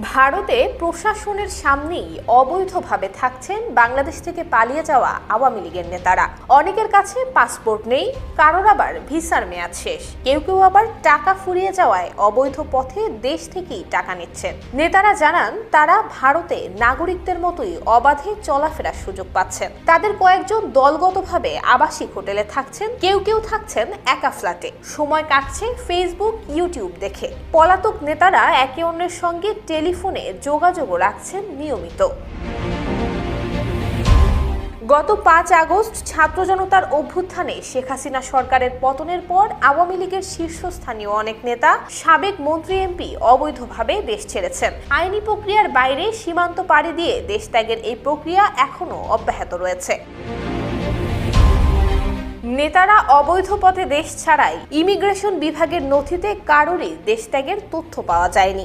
ভারতে প্রশাসনের সামনেই অবৈধভাবে থাকছেন বাংলাদেশ থেকে পালিয়ে যাওয়া আওয়ামী লীগের নেতারা। অনেকের কাছে পাসপোর্ট নেই, কারোর আবার ভিসার মেয়াদ শেষ, কেউ কেউ আবার টাকা ফুরিয়ে যাওয়ায় অবৈধ পথে দেশ থেকেই টাকা নিচ্ছেন। নেতারা জানান তারা ভারতে নাগরিকদের মতোই অবাধে চলাফেরার সুযোগ পাচ্ছেন। তাদের কয়েকজন দলগতভাবে আবাসিক হোটেলে থাকছেন, কেউ কেউ থাকছেন একা ফ্ল্যাটে। সময় কাটছে ফেসবুক, ইউটিউব দেখে। পলাতক নেতারা একে অন্যের সঙ্গে টেলিফোনে যোগাযোগও রাখছেন নিয়মিত। গত ৫ আগস্ট ছাত্র জনতার অভ্যুত্থানে শেখ হাসিনা সরকারের পতনের পর আওয়ামী লীগের শীর্ষস্থানীয় অনেক নেতা, সাবেক মন্ত্রী, এমপি অবৈধভাবে দেশ ছেড়েছেন। আইনি প্রক্রিয়ার বাইরে সীমান্ত পাড়ি দিয়ে দেশ ত্যাগের এই প্রক্রিয়া এখনো অব্যাহত রয়েছে। নেতারা অবৈধ পথে দেশ ছাড়াই ইমিগ্রেশন বিভাগের নথিতে কারোরই দেশ ত্যাগের তথ্য পাওয়া যায়নি।